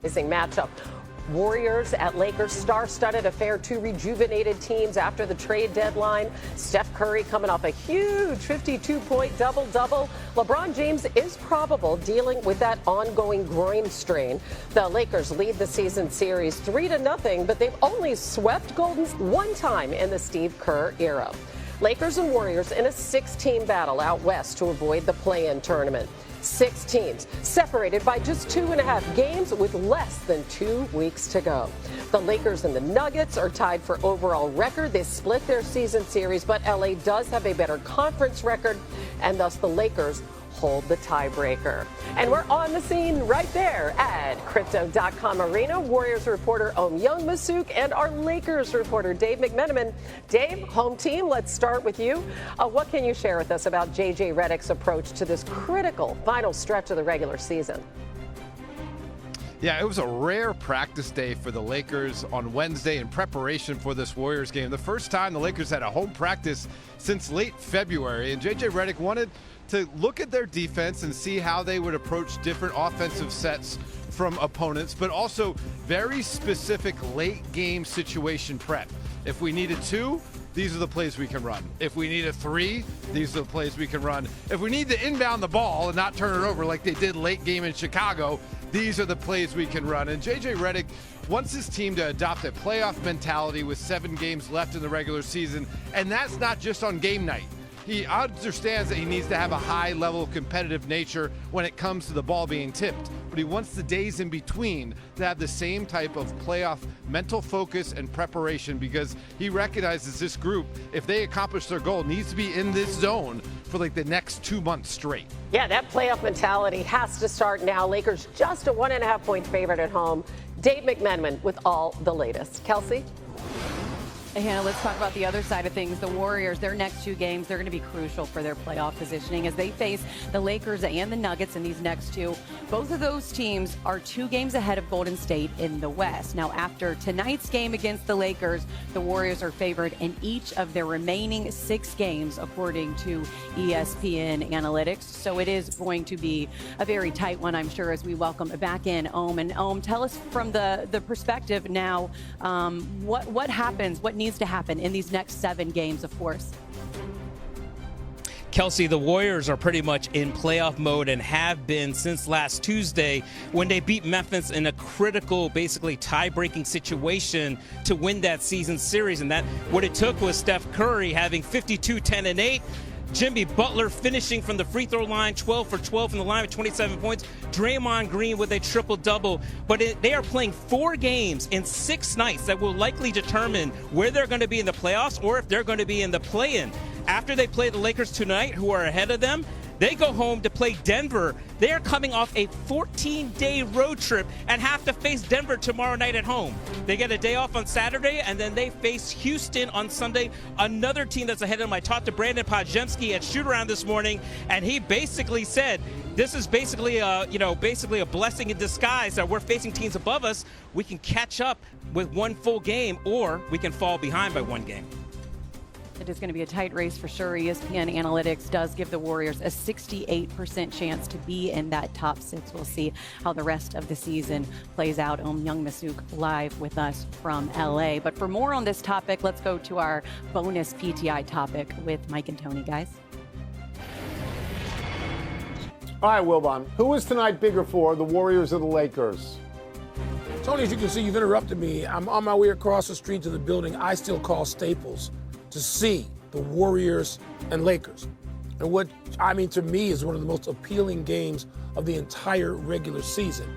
Amazing matchup. Warriors at Lakers, star-studded affair, two rejuvenated teams after the trade deadline. Steph Curry coming off a huge 52-point double-double. LeBron James is probable dealing with that ongoing groin strain. The Lakers lead the season series 3-0, but they've only swept Golden one time in the Steve Kerr era. Lakers and Warriors in a 6-team battle out west to avoid the play-in tournament. 6 teams separated by just 2.5 games with less than 2 weeks to go. The Lakers and the Nuggets are tied for overall record. They split their season series, but LA does have a better conference record, and thus the Lakers hold the tiebreaker. And we're on the scene right there at Crypto.com Arena. Warriors reporter Young-Masuk and our Lakers reporter Dave McMenamin. Dave, home team, let's start with you. What can you share with us about J.J. Redick's approach to this critical final stretch of the regular season? Yeah, it was a rare practice day for the Lakers on Wednesday in preparation for this Warriors game. The first time the Lakers had a home practice since late February, and J.J. Redick wanted to look at their defense and see how they would approach different offensive sets from opponents, but also very specific late game situation prep. If we needed 2, these are the plays we can run. If we need a 3, these are the plays we can run. If we need to inbound the ball and not turn it over like they did late game in Chicago, these are the plays we can run. And J.J. Redick wants his team to adopt a playoff mentality with 7 games left in the regular season, and that's not just on game night. He understands that he needs to have a high level of competitive nature when it comes to the ball being tipped, but he wants the days in between to have the same type of playoff mental focus and preparation, because he recognizes this group, if they accomplish their goal, needs to be in this zone for like the next 2 months straight. Yeah, that playoff mentality has to start now. Lakers just a 1.5-point favorite at home. Dave McMenamin with all the latest. Kelsey? Hannah, let's talk about the other side of things. The Warriors, their next 2 games, they're going to be crucial for their playoff positioning as they face the Lakers and the Nuggets in these next 2. Both of those teams are 2 games ahead of Golden State in the West. Now, after tonight's game against the Lakers, the Warriors are favored in each of their remaining 6 games, according to ESPN Analytics. So it is going to be a very tight one, I'm sure, as we welcome back in Ohm. And Ohm, tell us from the perspective now, what happens, what needs to happen in these next 7 games, of course. Kelsey, the Warriors are pretty much in playoff mode and have been since last Tuesday when they beat Memphis in a critical, basically tie-breaking situation to win that season series. And that what it took was Steph Curry having 52, 10, and 8. Jimmy Butler finishing from the free throw line, 12 for 12 from the line with 27 points. Draymond Green with a triple-double. But they are playing 4 games in 6 nights that will likely determine where they're going to be in the playoffs or if they're going to be in the play-in. After they play the Lakers tonight, who are ahead of them, they go home to play Denver. They are coming off a 14-day road trip and have to face Denver tomorrow night at home. They get a day off on Saturday, and then they face Houston on Sunday, another team that's ahead of them. I talked to Brandon Podjemski at Shoot-Around this morning, and he basically said, this is basically a blessing in disguise that we're facing teams above us. We can catch up with 1 full game, or we can fall behind by 1 game. It is going to be a tight race for sure. ESPN Analytics does give the Warriors a 68% chance to be in that top 6. We'll see how the rest of the season plays out. Young-Masuk live with us from LA. But for more on this topic, let's go to our bonus PTI topic with Mike and Tony, guys. All right, Wilbon, who is tonight bigger for, the Warriors or the Lakers? Tony, as you can see, you've interrupted me. I'm on my way across the street to the building I still call Staples to see the Warriors and Lakers. And what, to me, is one of the most appealing games of the entire regular season.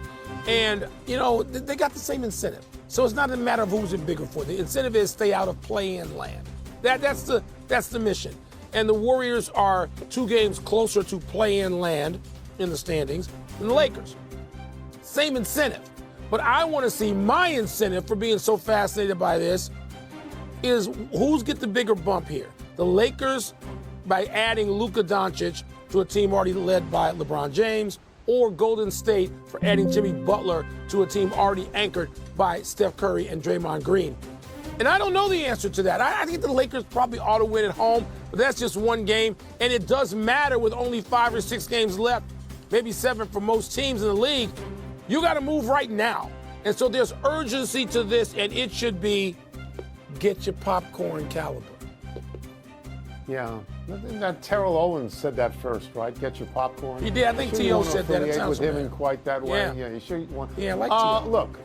And, they got the same incentive. So it's not a matter of who's it bigger for. The incentive is stay out of play-in land. That's the mission. And the Warriors are 2 games closer to play-in land in the standings than the Lakers. Same incentive. But I want to see my incentive for being so fascinated by this is who's get the bigger bump here? The Lakers by adding Luka Doncic to a team already led by LeBron James, or Golden State for adding Jimmy Butler to a team already anchored by Steph Curry and Draymond Green? And I don't know the answer to that. I think the Lakers probably ought to win at home, but that's just 1 game, and it does matter with only 5 or 6 games left, maybe 7 for most teams in the league. You got to move right now. And so there's urgency to this, and it should be get your popcorn caliber. Yeah. I think that Terrell Owens said that first, right? Get your popcorn. He did. I think T.O. said that. It sounds with him in quite that way. Yeah. You sure you want? Yeah, I like T.O. Look,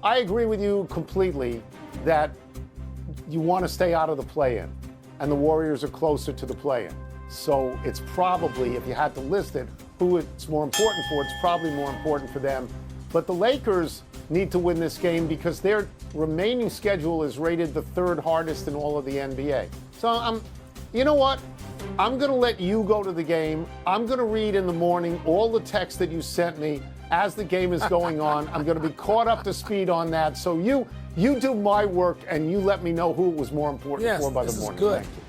I agree with you completely that you want to stay out of the play-in, and the Warriors are closer to the play-in. So it's probably, if you had to list it, who it's more important for, it's probably more important for them. But the Lakers need to win this game because their remaining schedule is rated the third hardest in all of the NBA. So you know what? I'm going to let you go to the game. I'm going to read in the morning all the texts that you sent me as the game is going on. I'm going to be caught up to speed on that. So you do my work and you let me know who it was more important for by the morning. Good. Thank you.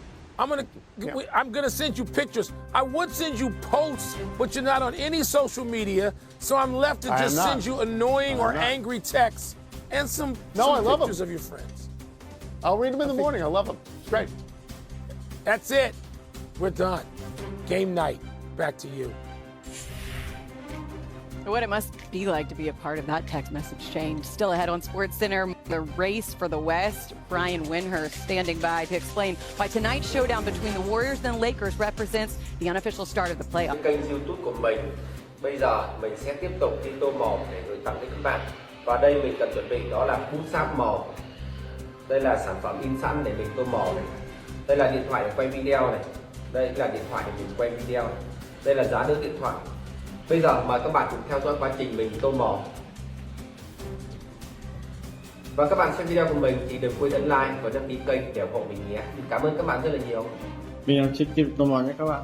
I'm gonna send you pictures. I would send you posts, but you're not on any social media, so I'm left to just send you annoying or angry texts and some pictures of your friends. I'll read them in the morning. I love them. It's great. That's it. We're done. Game night. Back to you. What it must be like to be a part of that text message chain. Still ahead on SportsCenter, the race for the West. Brian Windhorst standing by to explain why tonight's showdown between the Warriors and Lakers represents the unofficial start of the playoffs. Kênh YouTube của mình bây giờ mình sẽ tiếp tục đi tô màu để gửi tặng đến các bạn. Và đây mình cần chuẩn bị đó là bút sáp màu. Đây là sản phẩm in sẵn để mình tô màu này. Đây là điện thoại để quay video này. Đây là điện thoại để mình quay video này. Đây là giá đỡ điện thoại. Bây giờ mời các bạn cùng theo dõi quá trình mình tô màu. Và các bạn xem video của mình thì đừng quên ấn like và đăng ký kênh để ủng hộ mình nhé. Cảm ơn các bạn rất là nhiều. Mình sẽ tiếp tô màu nhé các bạn.